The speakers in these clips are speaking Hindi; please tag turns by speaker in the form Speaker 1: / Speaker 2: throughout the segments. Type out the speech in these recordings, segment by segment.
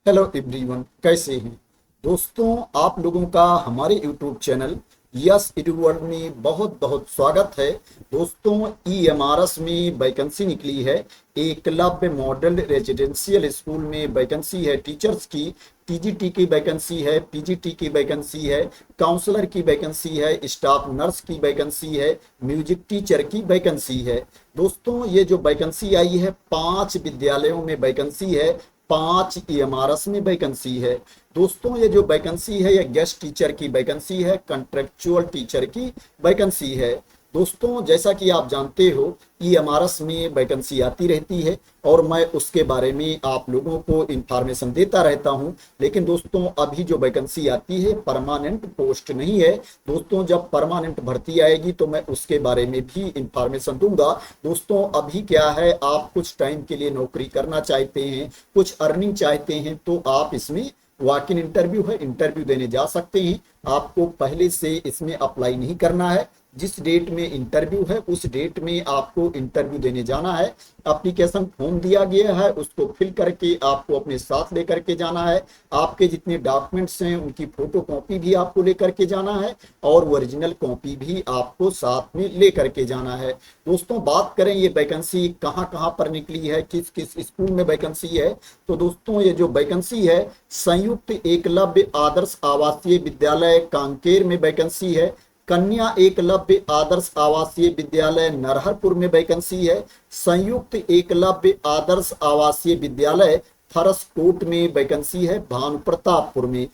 Speaker 1: हेलो एवरीवन, कैसे हैं दोस्तों। आप लोगों का हमारे YouTube channel yes edu world में बहुत बहुत स्वागत है। दोस्तों, ईएमआरएस में वैकेंसी निकली है। एकलव्य मॉडल रेजिडेंशियल स्कूल में वैकेंसी है। टीचर्स की टीजीटी की वैकेंसी है, पीजीटी की वैकेंसी है, काउंसलर की वैकेंसी है, स्टाफ नर्स की वैकेंसी है, म्यूजिक टीचर की वैकेंसी है। दोस्तों, ये जो वैकेंसी आई है 5 विद्यालयों में वैकेंसी है, 5 ईएमआरएस में वैकेंसी है। दोस्तों, ये जो वैकेंसी है ये गेस्ट टीचर की वैकेंसी है, कंट्रेक्चुअल टीचर की वैकेंसी है। दोस्तों, जैसा कि आप जानते हो ईएमआरएस में वैकेंसी आती रहती है और मैं उसके बारे में आप लोगों को इंफॉर्मेशन देता रहता हूं। लेकिन दोस्तों, अभी जो वैकेंसी आती है परमानेंट पोस्ट नहीं है। दोस्तों, जब परमानेंट भर्ती आएगी तो मैं उसके बारे में भी इंफॉर्मेशन दूंगा। दोस्तों, अभी क्या है, आप कुछ टाइम के लिए नौकरी करना चाहते हैं, कुछ अर्निंग चाहते हैं, तो आप इसमें वॉक इन इंटरव्यू है, इंटरव्यू देने जा सकते हैं। आपको पहले से इसमें अप्लाई नहीं करना है। जिस डेट में इंटरव्यू है उस डेट में आपको इंटरव्यू देने जाना है। एप्लीकेशन फॉर्म दिया गया है, उसको फिल करके आपको अपने साथ लेकर के जाना है। आपके जितने डॉक्यूमेंट्स हैं उनकी फोटो कॉपी भी आपको लेकर के जाना है और ओरिजिनल कॉपी भी आपको साथ में लेकर के जाना है। दोस्तों, बात करें ये वैकेंसी कहाँ कहाँ पर निकली है, किस किस स्कूल में वैकेंसी है, तो दोस्तों ये जो वैकेंसी है संयुक्त एकलव्य आदर्श आवासीय विद्यालय कांकेर में वैकेंसी है। कन्या एकलव्य आदर्श आवासीय विद्यालय नरहरपुर में वैकेंसी है। संयुक्त एकलव्य आदर्श आवासीय विद्यालय फरसकोट में वैकेंसी है। भानु प्रतापपुर में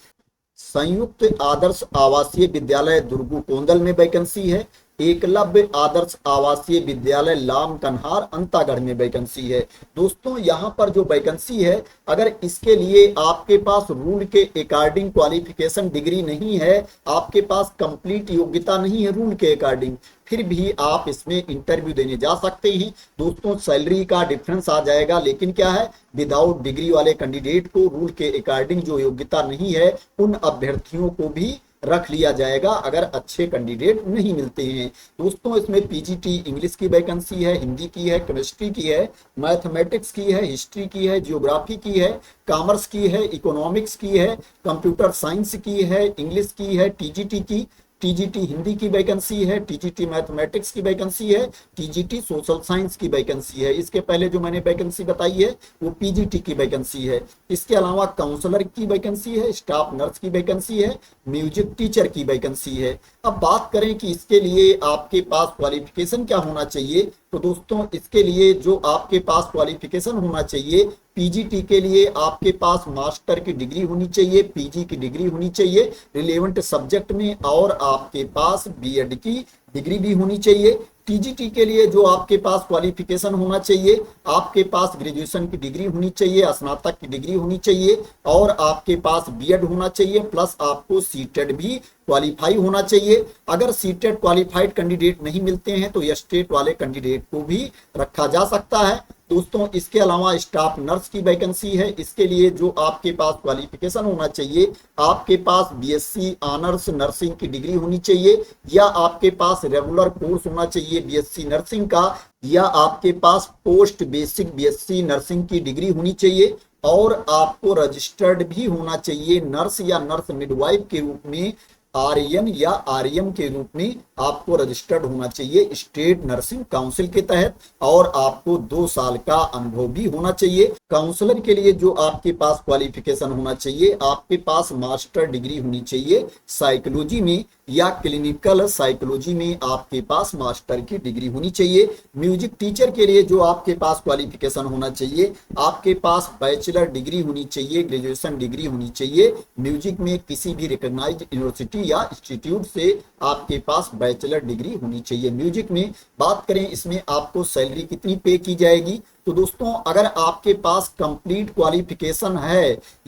Speaker 1: संयुक्त आदर्श आवासीय विद्यालय दुर्गू कोंदल में वैकेंसी है। एकलव्य आदर्श आवासीय विद्यालय लाम कन्हार अंतागढ़ में वैकेंसी है। दोस्तों, यहाँ पर जो वैकेंसी है, अगर इसके लिए आपके पास रूल के अकॉर्डिंग क्वालिफिकेशन डिग्री नहीं है, आपके पास कंप्लीट योग्यता नहीं है रूल के अकॉर्डिंग, फिर भी आप इसमें इंटरव्यू देने जा सकते हैं। दोस्तों, सैलरी का डिफरेंस आ जाएगा, लेकिन क्या है, विदाउट डिग्री वाले कैंडिडेट को रूल के अकॉर्डिंग जो योग्यता नहीं है उन अभ्यर्थियों को भी रख लिया जाएगा अगर अच्छे कैंडिडेट नहीं मिलते हैं। दोस्तों, इसमें पीजीटी इंग्लिश की वैकेंसी है, हिंदी की है, केमिस्ट्री की है, मैथमेटिक्स की है, हिस्ट्री की है, जियोग्राफी की है, कॉमर्स की है, इकोनॉमिक्स की है, कंप्यूटर साइंस की है, इंग्लिश की है, टीजीटी की, टीजीटी हिंदी की वैकेंसी है, टीजीटी मैथमेटिक्स की वैकेंसी है, टीजीटी सोशल साइंस की वैकेंसी है। इसके पहले जो मैंने वैकेंसी बताई है वो पीजीटी की वैकेंसी है। इसके अलावा काउंसलर की वैकेंसी है, स्टाफ नर्स की वैकेंसी है, म्यूजिक टीचर की वैकेंसी है। अब बात करें कि इसके लिए आपके पास क्वालिफिकेशन क्या होना चाहिए, तो दोस्तों इसके लिए जो आपके पास क्वालिफिकेशन होना चाहिए, पीजीटी के लिए आपके पास मास्टर की डिग्री होनी चाहिए, पीजी की डिग्री होनी चाहिए रिलेवेंट सब्जेक्ट में, और आपके पास बीएड की डिग्री भी होनी चाहिए। टीजीटी के लिए जो आपके पास क्वालिफिकेशन होना चाहिए, आपके पास ग्रेजुएशन की डिग्री होनी चाहिए, स्नातक की डिग्री होनी चाहिए, और आपके पास बीएड होना चाहिए, प्लस आपको सीटेट भी क्वालिफाई होना चाहिए। अगर सीटेट क्वालिफाइड कैंडिडेट नहीं मिलते हैं तो स्टेट वाले कैंडिडेट को भी रखा जा सकता है। दोस्तों, इसके अलावा स्टाफ नर्स की वैकेंसी है। इसके लिए जो आपके पास क्वालिफिकेशन होना चाहिए, आपके पास बीएससी ऑनर्स नर्सिंग की डिग्री होनी चाहिए, या आपके पास रेगुलर कोर्स होना चाहिए बीएससी नर्सिंग का, या आपके पास पोस्ट बेसिक बीएससी नर्सिंग की डिग्री होनी चाहिए, और आपको रजिस्टर्ड भी होना चाहिए नर्स या नर्स मिडवाइफ के रूप में, आरएन या आरएम के रूप में आपको रजिस्टर्ड होना चाहिए स्टेट नर्सिंग काउंसिल के तहत, और आपको 2 साल का अनुभव भी होना चाहिए। काउंसलर के लिए जो आपके पास क्वालिफिकेशन होना चाहिए, आपके पास मास्टर डिग्री होनी चाहिए साइकोलॉजी में, या क्लिनिकल साइकोलॉजी में आपके पास मास्टर की डिग्री होनी चाहिए। म्यूजिक टीचर के लिए जो आपके पास क्वालिफिकेशन होना चाहिए, आपके पास बैचलर डिग्री होनी चाहिए, ग्रेजुएशन डिग्री होनी चाहिए म्यूजिक में, किसी भी रिकॉग्नाइज्ड यूनिवर्सिटी या इंस्टीट्यूट से आपके पास बैचलर डिग्री होनी चाहिए म्यूजिक में। बात करें इसमें आपको सैलरी कितनी पे की जाएगी, तो दोस्तों अगर आपके पास कंप्लीट क्वालिफिकेशन है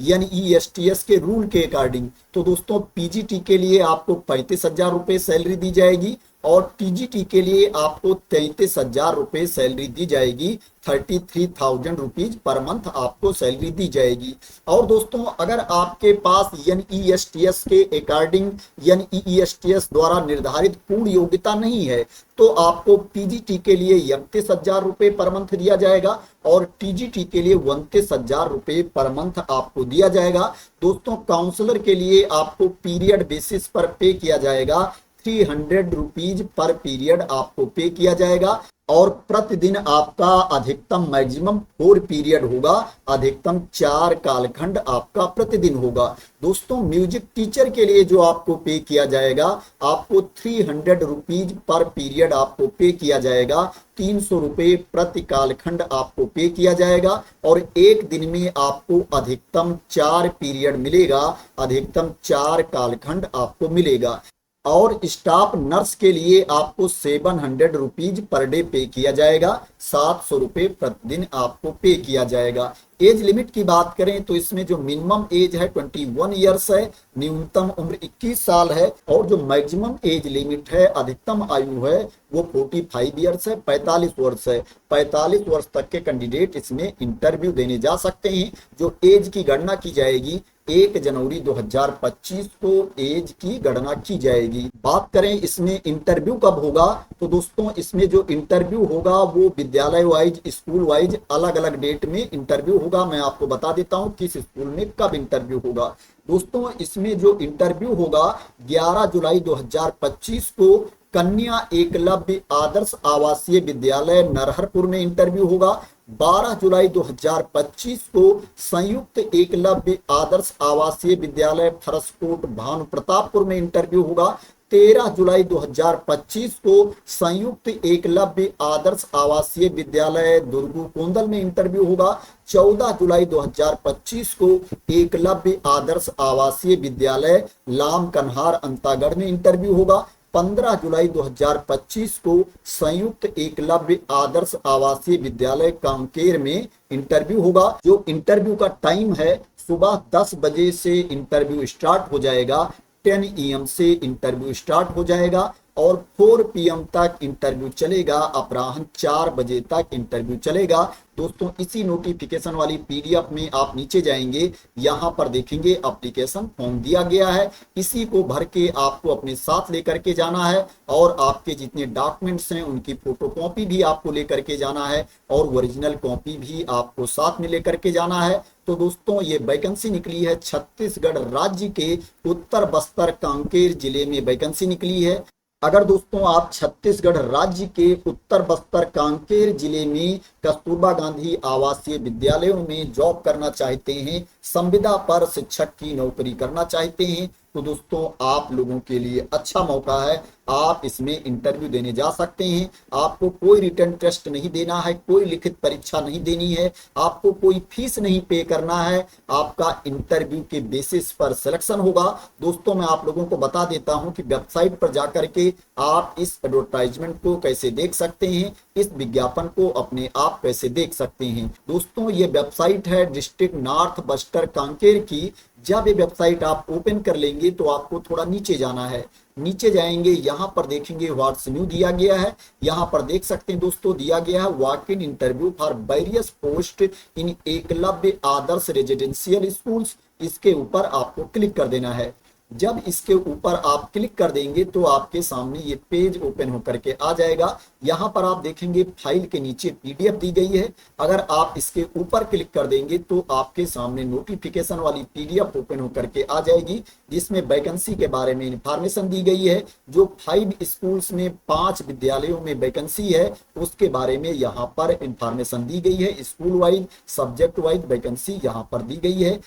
Speaker 1: एनईएसटीएस के रूल के अकॉर्डिंग, तो दोस्तों पीजीटी के लिए आपको 35,000 रुपए सैलरी दी जाएगी, और टीजीटी के लिए आपको 33,000 रुपये सैलरी दी जाएगी। 33,000 रुपीज पर मंथ आपको सैलरी दी जाएगी। और दोस्तों अगर आपके पास NESTS के अकॉर्डिंग NESTS द्वारा निर्धारित पूर्ण योग्यता नहीं है तो आपको पीजीटी के लिए 31,000 रुपये पर मंथ दिया जाएगा और टीजीटी के लिए 29,000 रुपये पर मंथ आपको दिया जाएगा। दोस्तों काउंसलर के लिए आपको पीरियड बेसिस पर पे किया जाएगा। 300 रुपीज पर पीरियड आपको पे किया जाएगा और प्रतिदिन आपका अधिकतम मैक्सिमम 4 पीरियड होगा, अधिकतम 4 कालखंड आपका प्रतिदिन होगा। दोस्तों म्यूजिक टीचर के लिए जो आपको पे किया जाएगा, आपको 300 रुपीज पर पीरियड आपको पे किया जाएगा। 300 रुपये प्रति कालखंड आपको पे किया जाएगा और एक दिन में आपको अधिकतम 4 पीरियड मिलेगा, अधिकतम 4 कालखंड आपको मिलेगा। और स्टाफ नर्स के लिए आपको 700 रुपीज पर डे पे किया जाएगा, 700 रुपये प्रतिदिन आपको पे किया जाएगा। एज लिमिट की बात करें तो इसमें जो मिनिमम एज है 21 ईयर्स है, न्यूनतम उम्र 21 साल है और जो मैक्सिमम एज लिमिट है, अधिकतम आयु है वो 45 ईयर्स है, 45 वर्ष है। 45 वर्ष तक के कैंडिडेट इसमें इंटरव्यू देने जा सकते हैं। जो एज की गणना की जाएगी 1 जनवरी 2025 को एज की गणना की जाएगी। बात करें इसमें इंटरव्यू कब होगा तो दोस्तों इसमें जो इंटरव्यू होगा वो विद्यालय वाइज, स्कूल वाइज अलग अलग डेट में इंटरव्यू होगा। मैं आपको बता देता हूं किस स्कूल में कब इंटरव्यू होगा। दोस्तों इसमें जो इंटरव्यू होगा 11 जुलाई 2025 को कन्या एकलव्य आदर्श आवासीय विद्यालय नरहरपुर में इंटरव्यू होगा। 12 जुलाई 2025 को संयुक्त एकलव्य आदर्श आवासीय विद्यालय फरसकोट भानु प्रतापपुर में इंटरव्यू होगा। 13 जुलाई 2025 को संयुक्त एकलव्य आदर्श आवासीय विद्यालय दुर्गु कोंदल में इंटरव्यू होगा। 14 जुलाई 2025 को एकलव्य आदर्श आवासीय विद्यालय लाम कन्हार अंतागढ़ में इंटरव्यू होगा। 15 जुलाई 2025 को संयुक्त एकलव्य आदर्श आवासीय विद्यालय कांकेर में इंटरव्यू होगा। जो इंटरव्यू का टाइम है सुबह 10 बजे से इंटरव्यू स्टार्ट हो जाएगा, 10 AM से इंटरव्यू स्टार्ट हो जाएगा और 4 PM तक इंटरव्यू चलेगा, अपराह्न 4 बजे तक इंटरव्यू चलेगा। दोस्तों इसी नोटिफिकेशन वाली PDF में आप नीचे जाएंगे, यहाँ पर देखेंगे एप्लीकेशन फॉर्म दिया गया है, इसी को भर के आपको अपने साथ लेकर के जाना है और आपके जितने डॉक्यूमेंट्स हैं उनकी फोटोकॉपी भी आपको लेकर के जाना है और ओरिजिनल कॉपी भी आपको साथ में लेकर के जाना है। तो दोस्तों ये वैकेंसी निकली है छत्तीसगढ़ राज्य के उत्तर बस्तर कांकेर जिले में वैकेंसी निकली है। अगर दोस्तों आप छत्तीसगढ़ राज्य के उत्तर बस्तर कांकेर जिले में कस्तूरबा गांधी आवासीय विद्यालयों में जॉब करना चाहते हैं, संविदा पर शिक्षक की नौकरी करना चाहते हैं तो दोस्तों आप लोगों के लिए अच्छा मौका है, आप इसमें इंटरव्यू देने जा सकते हैं। आपको कोई रिटन टेस्ट नहीं देना है, कोई लिखित परीक्षा नहीं देनी है, आपको कोई फीस नहीं पे करना है, आपका इंटरव्यू के बेसिस पर सिलेक्शन होगा। दोस्तों मैं आप लोगों को बता देता हूं कि वेबसाइट पर जाकर के आप इस एडवर्टाइजमेंट को कैसे देख सकते हैं, इस विज्ञापन को अपने आप कैसे देख सकते हैं। दोस्तों ये वेबसाइट है डिस्ट्रिक्ट नॉर्थ बस्तर कांकेर की। जब ये वेबसाइट आप ओपन कर लेंगे तो आपको थोड़ा नीचे जाना है, नीचे जाएंगे यहाँ पर देखेंगे व्हाट्स न्यू दिया गया है। यहाँ पर देख सकते हैं दोस्तों दिया गया है walk in interview for various post in Eklavya Adarsh residential schools. इसके ऊपर आपको क्लिक कर देना है। जब इसके ऊपर आप क्लिक कर देंगे तो आपके सामने ये पेज ओपन होकर के आ जाएगा। यहाँ पर आप देखेंगे फाइल के नीचे PDF दी गई है। अगर आप इसके ऊपर क्लिक कर देंगे तो आपके सामने नोटिफिकेशन वाली PDF ओपन होकर के आ जाएगी, जिसमें वैकेंसी के बारे में इंफॉर्मेशन दी गई है। जो 5 स्कूल्स में 5 विद्यालयों में वैकेंसी है उसके बारे में यहाँ पर इंफॉर्मेशन दी गई है। School wise, subject wise vacancy यहाँ पर दी गई है।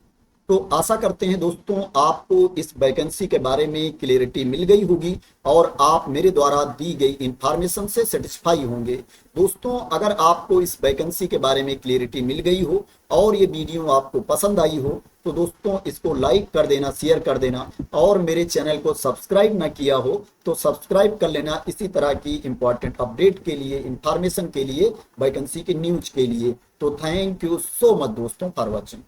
Speaker 1: तो आशा करते हैं दोस्तों आपको इस वैकेंसी के बारे में क्लियरिटी मिल गई होगी और आप मेरे द्वारा दी गई इंफॉर्मेशन से सेटिस्फाई होंगे। दोस्तों अगर आपको इस वैकेंसी के बारे में क्लियरिटी मिल गई हो और ये वीडियो आपको पसंद आई हो तो दोस्तों इसको लाइक कर देना, शेयर कर देना और मेरे चैनल को सब्सक्राइब ना किया हो तो सब्सक्राइब कर लेना इसी तरह की इंपॉर्टेंट अपडेट के लिए, इंफॉर्मेशन के लिए, वैकेंसी के न्यूज के लिए। तो थैंक यू सो मच दोस्तों फॉर वॉचिंग।